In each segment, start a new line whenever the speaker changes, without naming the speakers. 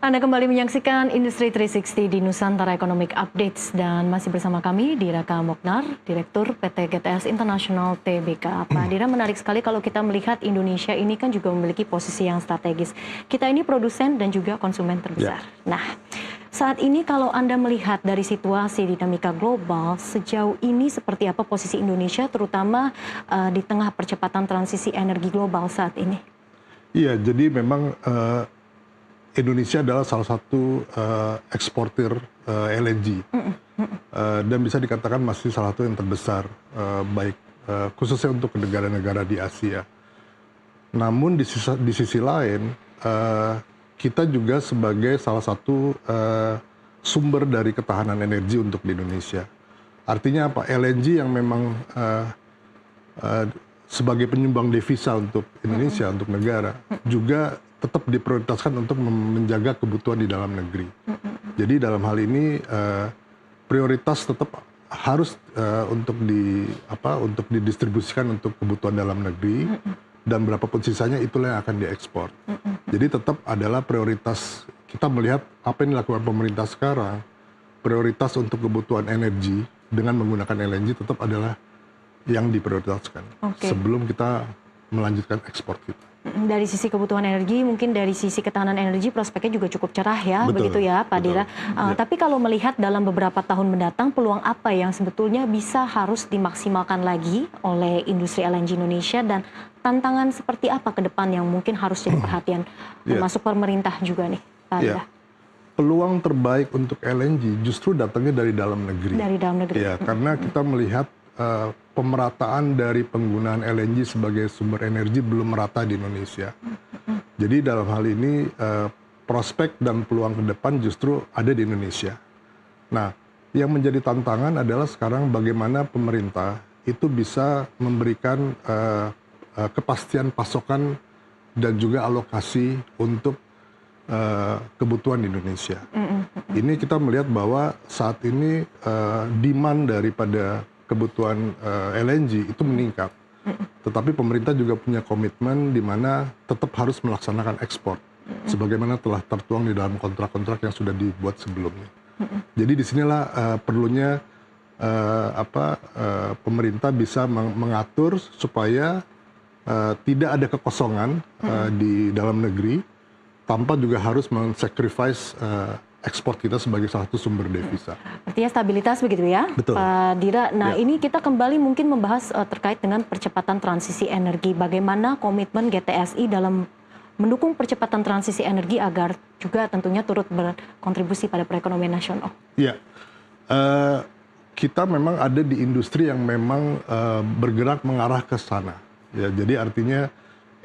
Anda kembali menyaksikan Industri 360 di Nusantara Economic Updates dan masih bersama kami Dira Mokhtar, Direktur PT GTS International Tbk. Pak Dira, menarik sekali kalau kita melihat Indonesia ini kan juga memiliki posisi yang strategis. Kita ini produsen dan juga konsumen terbesar. Nah, saat ini kalau Anda melihat dari situasi dinamika global, sejauh ini seperti apa posisi Indonesia terutama di tengah percepatan transisi energi global saat ini?
Iya, jadi memang Indonesia adalah salah satu eksportir LNG dan bisa dikatakan masih salah satu yang terbesar, baik khususnya untuk negara-negara di Asia. Namun di sisi lain, kita juga sebagai salah satu sumber dari ketahanan energi untuk di Indonesia. Artinya apa? LNG yang memang sebagai penyumbang devisa untuk Indonesia, untuk negara, juga tetap diprioritaskan untuk menjaga kebutuhan di dalam negeri. Jadi dalam hal ini prioritas tetap harus untuk didistribusikan untuk kebutuhan dalam negeri, dan berapapun sisanya itulah yang akan diekspor. Jadi tetap adalah prioritas, kita melihat apa yang dilakukan pemerintah sekarang, prioritas untuk kebutuhan energi dengan menggunakan LNG tetap adalah yang diprioritaskan sebelum kita melanjutkan ekspor kita.
Dari sisi kebutuhan energi, mungkin dari sisi ketahanan energi prospeknya juga cukup cerah ya, begitu ya Pak Dira. Tapi kalau melihat dalam beberapa tahun mendatang, peluang apa yang sebetulnya bisa harus dimaksimalkan lagi oleh industri LNG Indonesia, dan tantangan seperti apa ke depan yang mungkin harus jadi perhatian, termasuk pemerintah juga nih Pak Dira?
Peluang terbaik untuk LNG justru datangnya dari dalam negeri.
Dari dalam negeri.
Ya, karena kita melihat pemerataan dari penggunaan LNG sebagai sumber energi belum merata di Indonesia. Jadi dalam hal ini prospek dan peluang ke depan justru ada di Indonesia. Nah, yang menjadi tantangan adalah sekarang bagaimana pemerintah itu bisa memberikan kepastian pasokan dan juga alokasi untuk kebutuhan di Indonesia. Ini kita melihat bahwa saat ini demand daripada kebutuhan LNG itu meningkat. Tetapi pemerintah juga punya komitmen di mana tetap harus melaksanakan ekspor, sebagaimana telah tertuang di dalam kontrak-kontrak yang sudah dibuat sebelumnya. Jadi disinilah perlunya pemerintah bisa mengatur supaya tidak ada kekosongan di dalam negeri, tanpa juga harus men-sacrifice ekspor kita sebagai salah satu sumber devisa.
Artinya stabilitas begitu ya,
Betul.
Pak Dira. Nah, ini kita kembali mungkin membahas terkait dengan percepatan transisi energi. Bagaimana komitmen GTSI dalam mendukung percepatan transisi energi agar juga tentunya turut berkontribusi pada perekonomian nasional?
Iya, kita memang ada di industri yang memang bergerak mengarah ke sana. Ya, jadi artinya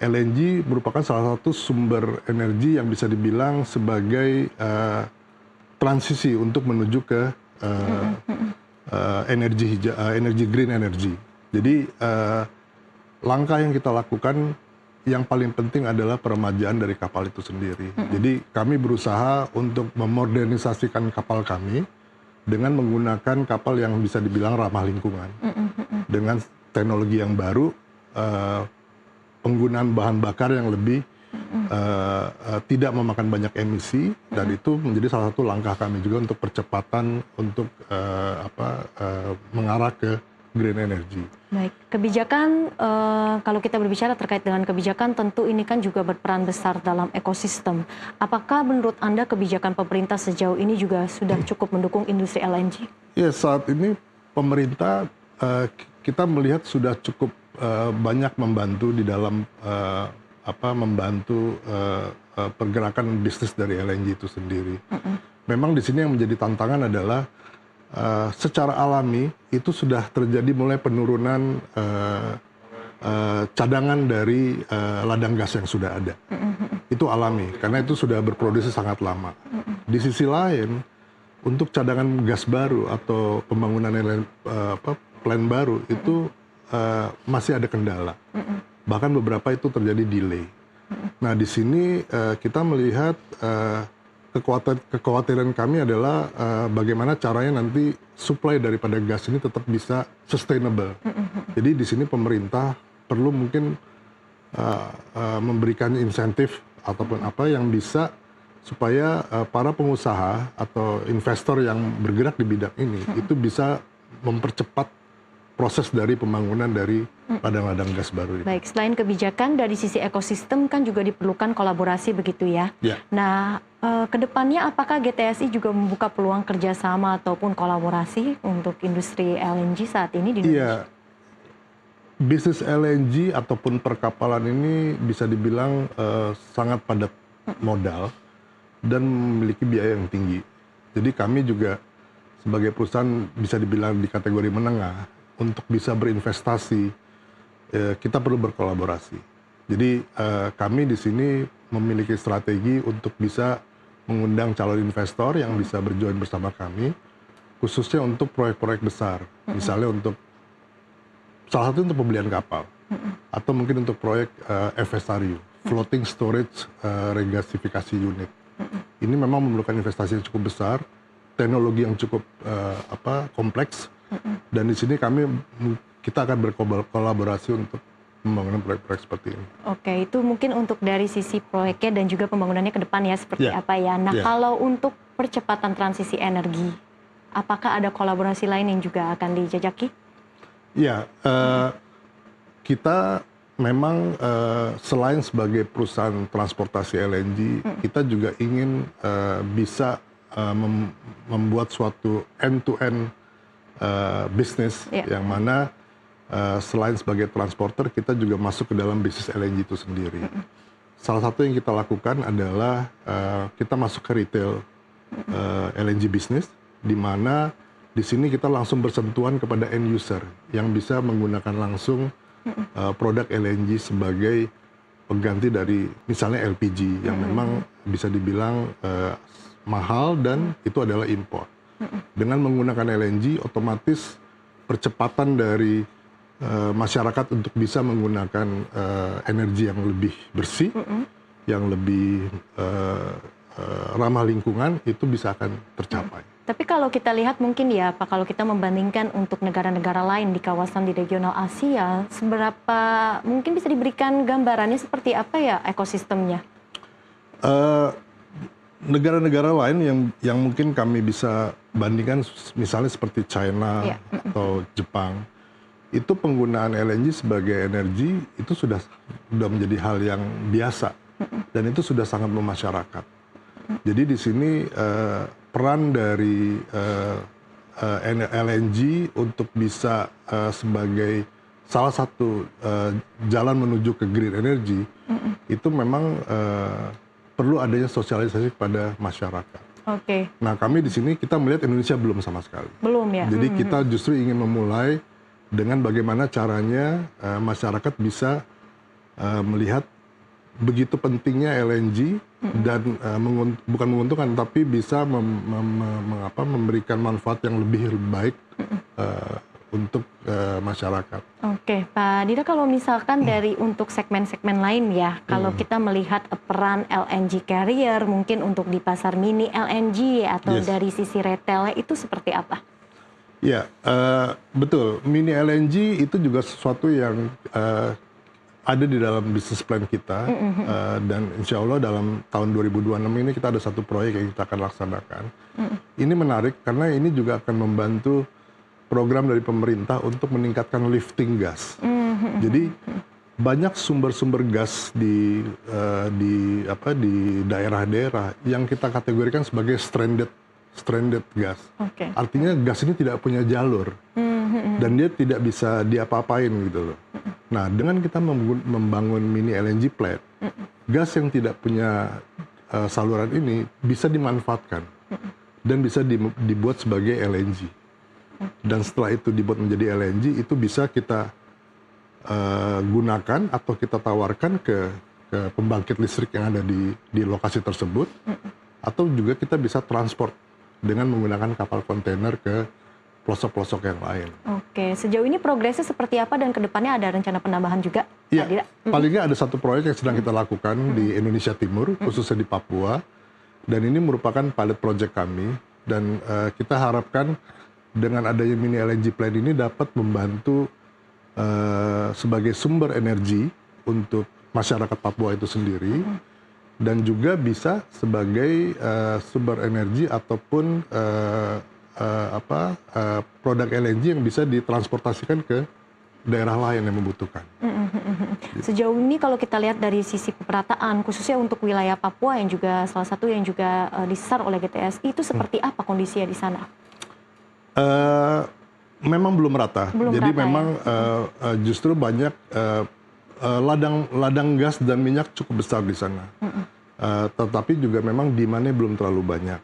LNG merupakan salah satu sumber energi yang bisa dibilang sebagai transisi untuk menuju ke energi green energy. Jadi langkah yang kita lakukan yang paling penting adalah peremajaan dari kapal itu sendiri. Jadi kami berusaha untuk memodernisasikan kapal kami dengan menggunakan kapal yang bisa dibilang ramah lingkungan. Dengan teknologi yang baru, penggunaan bahan bakar yang lebih tidak memakan banyak emisi, dan itu menjadi salah satu langkah kami juga untuk percepatan untuk mengarah ke green energy.
Baik, kebijakan kalau kita berbicara terkait dengan kebijakan, tentu ini kan juga berperan besar dalam ekosistem. Apakah menurut Anda kebijakan pemerintah sejauh ini juga sudah cukup mendukung industri LNG? Ya,
saat ini pemerintah kita melihat sudah cukup banyak membantu di dalam membantu pergerakan bisnis dari LNG itu sendiri. Memang di sini yang menjadi tantangan adalah secara alami itu sudah terjadi mulai penurunan cadangan dari ladang gas yang sudah ada. Itu alami karena itu sudah berproduksi sangat lama. Di sisi lain, untuk cadangan gas baru atau pembangunan plan baru itu masih ada kendala. Bahkan beberapa itu terjadi delay. Nah, di sini kita melihat kekhawatiran kami adalah bagaimana caranya nanti supply daripada gas ini tetap bisa sustainable. Jadi di sini pemerintah perlu mungkin memberikan insentif ataupun apa yang bisa supaya para pengusaha atau investor yang bergerak di bidang ini itu bisa mempercepat proses dari pembangunan dari ladang-ladang gas baru ini.
Baik, selain kebijakan dari sisi ekosistem kan juga diperlukan kolaborasi begitu ya.
Ya.
Nah, kedepannya apakah GTSI juga membuka peluang kerjasama ataupun kolaborasi untuk industri LNG saat ini di Indonesia?
Iya, bisnis LNG ataupun perkapalan ini bisa dibilang sangat padat modal dan memiliki biaya yang tinggi. Jadi kami juga sebagai perusahaan bisa dibilang di kategori menengah. Untuk bisa berinvestasi, kita perlu berkolaborasi. Jadi kami di sini memiliki strategi untuk bisa mengundang calon investor yang bisa berjoin bersama kami, khususnya untuk proyek-proyek besar. Misalnya untuk salah satu untuk pembelian kapal, atau mungkin untuk proyek FSRU, Floating Storage Regasifikasi Unit. Ini memang memerlukan investasi yang cukup besar, teknologi yang cukup kompleks. Dan di sini kita akan berkolaborasi untuk pembangunan proyek-proyek seperti ini.
Oke, itu mungkin untuk dari sisi proyeknya dan juga pembangunannya ke depan ya seperti apa ya. Nah, kalau untuk percepatan transisi energi, apakah ada kolaborasi lain yang juga akan dijajaki? Ya,
kita memang selain sebagai perusahaan transportasi LNG, kita juga ingin bisa membuat suatu end-to-end bisnis yang mana selain sebagai transporter kita juga masuk ke dalam bisnis LNG itu sendiri. Salah satu yang kita lakukan adalah kita masuk ke retail LNG bisnis, di mana di sini kita langsung bersentuhan kepada end user yang bisa menggunakan langsung produk LNG sebagai pengganti dari misalnya LPG yang memang bisa dibilang mahal dan itu adalah impor. Dengan menggunakan LNG, otomatis percepatan dari masyarakat untuk bisa menggunakan energi yang lebih bersih, yang lebih ramah lingkungan, itu bisa akan tercapai.
Tapi kalau kita lihat mungkin ya Pak, kalau kita membandingkan untuk negara-negara lain di kawasan di regional Asia, seberapa mungkin bisa diberikan gambarannya seperti apa ya ekosistemnya?
Negara-negara lain yang mungkin kami bisa bandingkan misalnya seperti China atau Jepang, itu penggunaan LNG sebagai energi itu sudah menjadi hal yang biasa dan itu sudah sangat memasyarakat. Jadi di sini peran dari LNG untuk bisa sebagai salah satu jalan menuju ke green energy itu memang perlu adanya sosialisasi kepada masyarakat.
Oke.
Nah, kami di sini kita melihat Indonesia belum sama sekali.
Belum ya.
Jadi kita justru ingin memulai dengan bagaimana caranya masyarakat bisa melihat begitu pentingnya LNG dan bukan menguntungkan tapi bisa memberikan manfaat yang lebih baik untuk masyarakat.
Oke, Pak Dira, kalau misalkan dari untuk segmen-segmen lain ya, kalau kita melihat peran LNG carrier mungkin untuk di pasar mini LNG atau dari sisi retail itu seperti apa?
Ya, betul. Mini LNG itu juga sesuatu yang ada di dalam bisnis plan kita dan insya Allah dalam tahun 2026 ini kita ada satu proyek yang kita akan laksanakan. Ini menarik karena ini juga akan membantu program dari pemerintah untuk meningkatkan lifting gas. Jadi banyak sumber-sumber gas di daerah-daerah yang kita kategorikan sebagai stranded gas. Artinya gas ini tidak punya jalur dan dia tidak bisa diapa-apain gitu loh. Nah, dengan kita membangun mini LNG plant, gas yang tidak punya saluran ini bisa dimanfaatkan dan bisa dibuat sebagai LNG. Dan setelah itu dibuat menjadi LNG, itu bisa kita gunakan atau kita tawarkan ke pembangkit listrik yang ada di lokasi tersebut, atau juga kita bisa transport dengan menggunakan kapal kontainer ke pelosok-pelosok yang lain.
Oke, sejauh ini progresnya seperti apa dan kedepannya ada rencana penambahan juga?
Iya, paling nggak ada satu proyek yang sedang kita lakukan di Indonesia Timur, khususnya di Papua, dan ini merupakan pilot project kami, dan kita harapkan dengan adanya mini LNG plant ini dapat membantu sebagai sumber energi untuk masyarakat Papua itu sendiri, dan juga bisa sebagai sumber energi ataupun produk LNG yang bisa ditransportasikan ke daerah lain yang membutuhkan.
Sejauh ini kalau kita lihat dari sisi pemerataan, khususnya untuk wilayah Papua yang juga salah satu yang juga disasar oleh GTSI, itu seperti apa kondisinya di sana?
Memang belum rata. Jadi
rata,
memang justru banyak ladang gas dan minyak cukup besar di sana. Tetapi juga memang demand-nya belum terlalu banyak.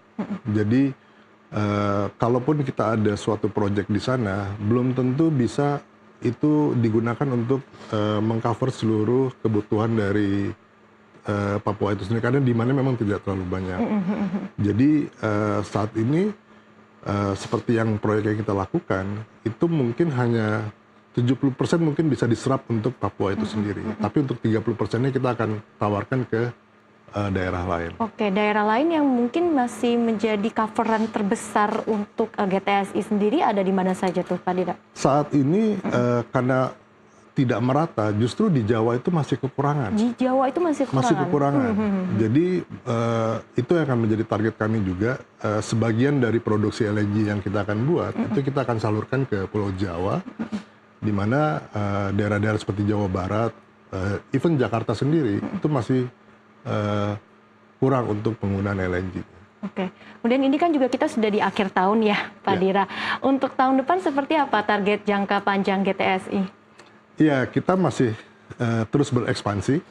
Jadi kalaupun kita ada suatu proyek di sana, belum tentu bisa itu digunakan untuk mengcover seluruh kebutuhan dari Papua itu sendiri, karena demand-nya memang tidak terlalu banyak. Jadi saat ini seperti yang proyek yang kita lakukan, itu mungkin hanya 70% mungkin bisa diserap untuk Papua itu sendiri. Tapi untuk 30%-nya kita akan tawarkan ke daerah lain.
Oke, daerah lain yang mungkin masih menjadi coveran terbesar untuk GTSI sendiri ada di mana saja tuh Pak Dira?
Saat ini karena tidak merata, justru di Jawa itu masih kekurangan.
Di Jawa itu masih kekurangan?
Masih kekurangan. Jadi itu yang akan menjadi target kami juga. Sebagian dari produksi LNG yang kita akan buat, itu kita akan salurkan ke Pulau Jawa, di mana daerah-daerah seperti Jawa Barat, even Jakarta sendiri, itu masih kurang untuk penggunaan LNG.
Oke, kemudian ini kan juga kita sudah di akhir tahun ya Pak Dira. Untuk tahun depan seperti apa target jangka panjang GTSI?
Iya, kita masih terus berekspansi.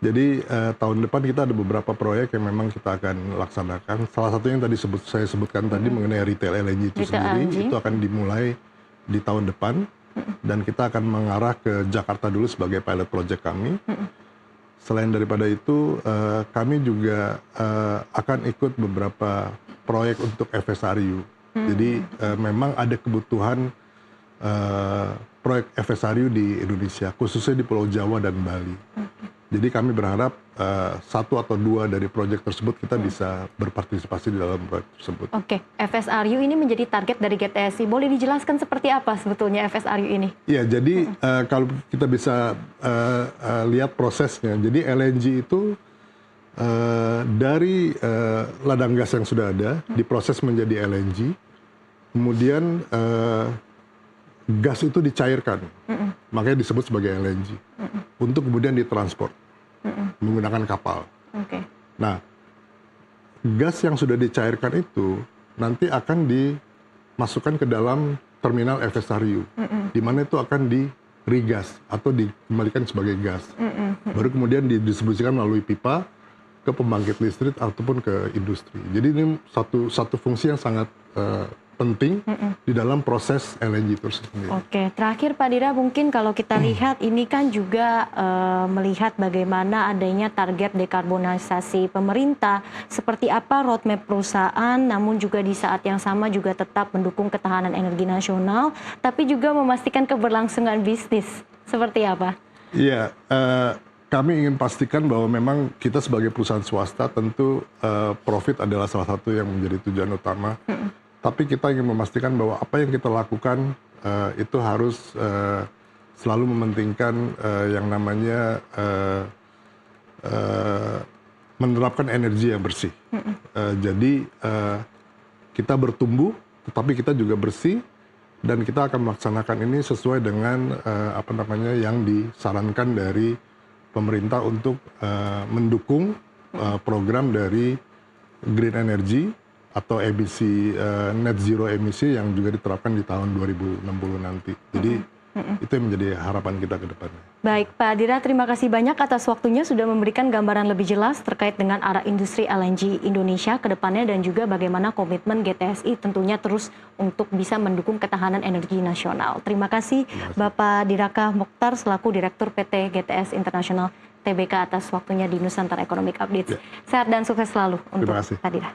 Jadi tahun depan kita ada beberapa proyek yang memang kita akan laksanakan. Salah satu yang tadi saya sebutkan tadi mengenai retail LNG itu sendiri, itu akan dimulai di tahun depan. Dan kita akan mengarah ke Jakarta dulu sebagai pilot project kami. Selain daripada itu, kami juga akan ikut beberapa proyek untuk FSRU. Jadi memang ada kebutuhan proyek FSRU di Indonesia, khususnya di Pulau Jawa dan Bali. Jadi kami berharap satu atau dua dari proyek tersebut kita bisa berpartisipasi di dalam proyek tersebut.
Oke, FSRU ini menjadi target dari GTSI. Boleh dijelaskan seperti apa sebetulnya FSRU ini?
Iya, jadi kalau kita bisa lihat prosesnya, jadi LNG itu dari ladang gas yang sudah ada diproses menjadi LNG, kemudian gas itu dicairkan, makanya disebut sebagai LNG, untuk kemudian ditransport menggunakan kapal. Nah, gas yang sudah dicairkan itu nanti akan dimasukkan ke dalam terminal FSRU, di mana itu akan di-regas atau dikembalikan sebagai gas. Baru kemudian didistribusikan melalui pipa ke pembangkit listrik ataupun ke industri. Jadi ini satu fungsi yang sangat penting di dalam proses LNG itu sendiri.
Oke, terakhir Pak Dira, mungkin kalau kita lihat ini kan juga melihat bagaimana adanya target dekarbonisasi pemerintah, seperti apa roadmap perusahaan, namun juga di saat yang sama juga tetap mendukung ketahanan energi nasional, tapi juga memastikan keberlangsungan bisnis. Seperti apa?
Iya, kami ingin pastikan bahwa memang kita sebagai perusahaan swasta tentu profit adalah salah satu yang menjadi tujuan utama. Tapi kita ingin memastikan bahwa apa yang kita lakukan itu harus selalu mementingkan yang namanya menerapkan energi yang bersih. Jadi kita bertumbuh, tetapi kita juga bersih, dan kita akan melaksanakan ini sesuai dengan apa namanya yang disarankan dari pemerintah untuk mendukung program dari green energy atau emisi net zero emisi yang juga diterapkan di tahun 2060 nanti. Jadi itu yang menjadi harapan kita ke depannya.
Baik, Pak Dira, terima kasih banyak atas waktunya sudah memberikan gambaran lebih jelas terkait dengan arah industri LNG Indonesia ke depannya dan juga bagaimana komitmen GTSI tentunya terus untuk bisa mendukung ketahanan energi nasional. Terima kasih Bapak Diraka Mokhtar selaku Direktur PT GTS International TBK atas waktunya di Nusantara Economic Updates. Sehat dan sukses selalu untuk Pak Dira.